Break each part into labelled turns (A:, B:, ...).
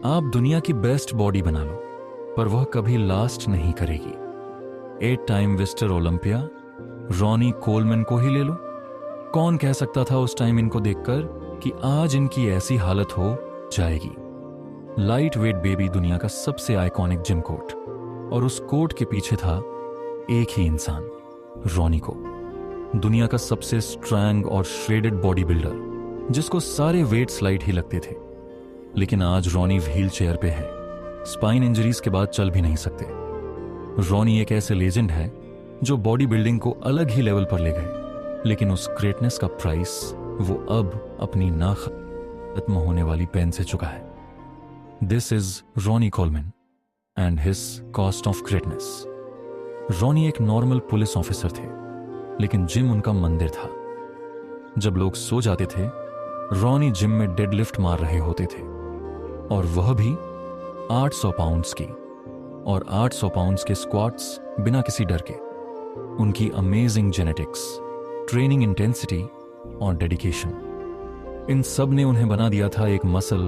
A: आप दुनिया की बेस्ट बॉडी बना लो, पर वह कभी लास्ट नहीं करेगी। 8 time mister Olympia Ronnie Coleman को ही ले लो। कौन कह सकता था उस टाइम इनको देखकर कि आज इनकी ऐसी हालत हो जाएगी। लाइट वेट बेबी दुनिया का सबसे आइकॉनिक जिम कोट, और उस कोट के पीछे था एक ही इंसान, रॉनी को। दुनिया का सबसे स्ट्रॉन्ग और श्रेडेड बॉडी बिल्डर, जिसको सारे वेट्स लाइट ही लगते थे। लेकिन आज रॉनी व्हील चेयर पे है, स्पाइन इंजरीज के बाद चल भी नहीं सकते। रॉनी एक ऐसे लेजेंड है जो बॉडी बिल्डिंग को अलग ही लेवल पर ले गए, लेकिन उस ग्रेटनेस का प्राइस वो अब अपनी ना खत्म होने वाली पेन से चुका है। This is Ronnie Coleman and his cost of greatness. Ronnie एक नॉर्मल पुलिस ऑफिसर थे, लेकिन जिम उनका मंदिर था। जब लोग सो जाते थे, रॉनी जिम में डेडलिफ्ट मार रहे होते थे, और वह भी 800 पाउंड्स की, और 800 पाउंड्स के स्क्वाट्स बिना किसी डर के। उनकी अमेजिंग जेनेटिक्स, ट्रेनिंग इंटेंसिटी और डेडिकेशन, इन सब ने उन्हें बना दिया था एक मसल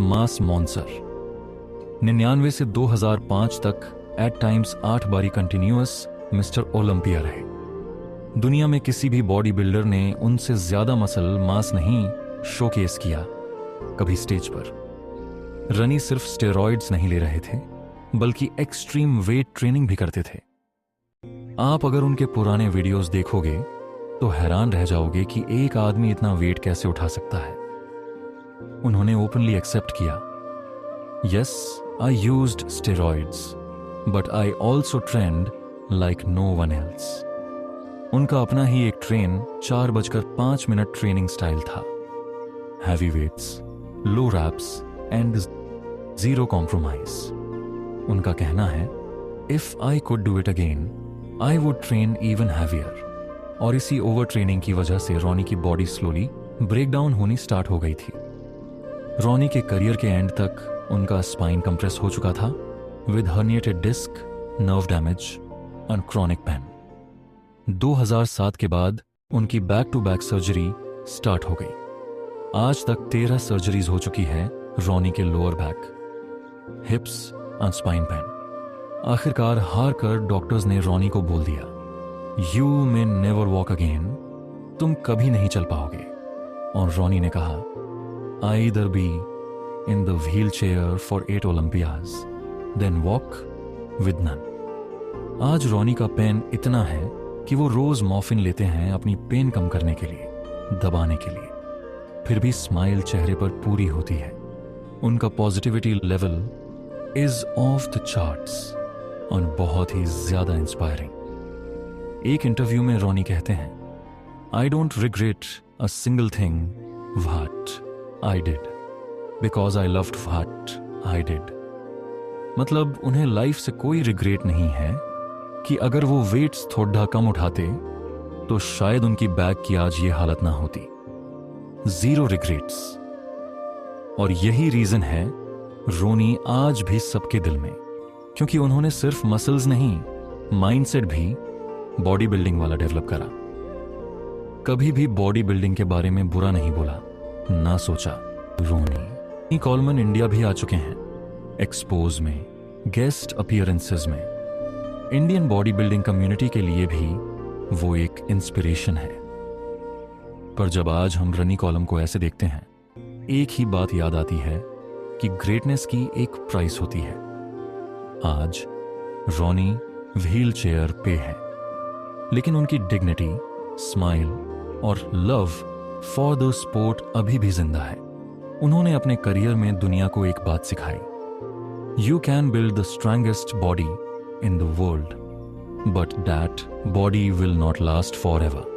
A: मास मॉन्स्टर। 99 से 2005 तक एट टाइम्स 8 बारी कंटिन्यूअस मिस्टर ओलंपिया रहे। दुनिया में किसी भी बॉडी बिल्डर ने उनसे ज्यादा मसल मास नहीं शोकेस किया कभी स्टेज पर। रनी सिर्फ स्टेरॉइड्स नहीं ले रहे थे, बल्कि एक्सट्रीम वेट ट्रेनिंग भी करते थे। आप अगर उनके पुराने वीडियोस देखोगे तो हैरान रह जाओगे कि एक आदमी इतना वेट कैसे उठा सकता है। उन्होंने ओपनली एक्सेप्ट किया, yes I used steroids but I also trained like no one else. उनका अपना ही एक ट्रेन 4:05 ट्रेनिंग स्टाइल था। Heavy weights, low reps and zero compromise. उनका कहना है, if I could do it again I would train even heavier. और इसी ओवर ट्रेनिंग की वजह से रॉनी की बॉडी स्लोली ब्रेकडाउन होनी स्टार्ट हो गई थी। रॉनी के करियर के एंड तक उनका स्पाइन कंप्रेस हो चुका था with herniated disc, nerve damage और क्रॉनिक पेन। 2007 के बाद उनकी back to back surgery start हो गई। आज तक 13 सर्जरीज हो चुकी है रॉनी के लोअर बैक, हिप्स और स्पाइन पेन। आखिरकार हार कर डॉक्टर्स ने रॉनी को बोल दिया, you may never walk again, तुम कभी नहीं चल पाओगे। और रॉनी ने कहा, I either be in the wheel chair for 8 olympiads then walk with none. आज रॉनी का पेन इतना है कि वो रोज मॉर्फिन लेते हैं अपनी पेन कम करने के लिए, दबाने के लिए। फिर भी स्माइल चेहरे पर पूरी होती है। उनका positivity level is of the charts और बहुत ही ज्यादा इंस्पायरिंग। एक इंटरव्यू में रॉनी कहते हैं, I don't regret a single thing what I did because I loved what I did. मतलब उन्हें लाइफ से कोई रिग्रेट नहीं है कि अगर वो वेट्स थोड़ा कम उठाते तो शायद उनकी बैक की आज ये हालत ना होती। Zero regrets. और यही रीजन है रोनी आज भी सबके दिल में, क्योंकि उन्होंने सिर्फ मसल्स नहीं, माइंडसेट भी बॉडी बिल्डिंग वाला डेवलप करा। कभी भी बॉडी बिल्डिंग के बारे में बुरा नहीं बोला, ना सोचा। रॉनी कोलमैन इंडिया भी आ चुके हैं, एक्सपोज में, गेस्ट अपीयरेंसेस में। इंडियन बॉडी बिल्डिंग कम्युनिटी के लिए भी वो एक इंस्पिरेशन है। पर जब आज हम रनी कॉलम को ऐसे देखते हैं, एक ही बात याद आती है कि ग्रेटनेस की एक प्राइस होती है। आज रॉनी व्हील चेयर पे है, लेकिन उनकी डिग्निटी, स्माइल और लव फॉर द स्पोर्ट अभी भी जिंदा है। उन्होंने अपने करियर में दुनिया को एक बात सिखाई, you can build the strongest body in the world but that body will not last for ever.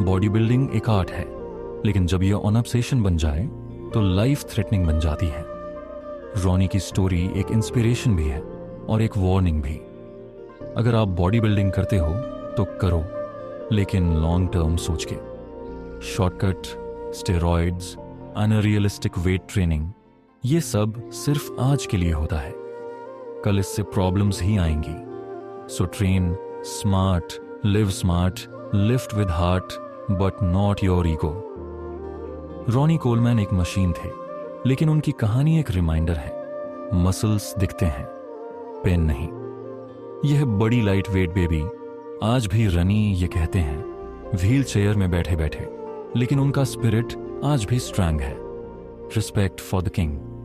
A: Body building एक आर्ट है, लेकिन जब यह ऑन ऑब्सेशन बन जाए तो लाइफ थ्रेटनिंग बन जाती है। रॉनी की स्टोरी एक इंस्पिरेशन भी है और एक वार्निंग भी। अगर आप बॉडी बिल्डिंग करते हो तो करो, लेकिन लॉन्ग टर्म सोच के। Shortcut, steroids, unrealistic weight training, ये सब सिर्फ आज के लिए होता है। कल इससे प्रॉब्लम्स ही आएंगी। So train smart, live smart, lift with heart but not your ego. Ronnie Coleman एक मशीन थे, लेकिन उनकी कहानी एक रिमाइंडर है। मसल्स दिखते हैं, पेन नहीं। यह बड़ी लाइट वेट बेबी आज भी रनी ये कहते हैं, व्हील चेयर में बैठे बैठे, लेकिन उनका स्पिरिट आज भी स्ट्रांग है। Respect for the king.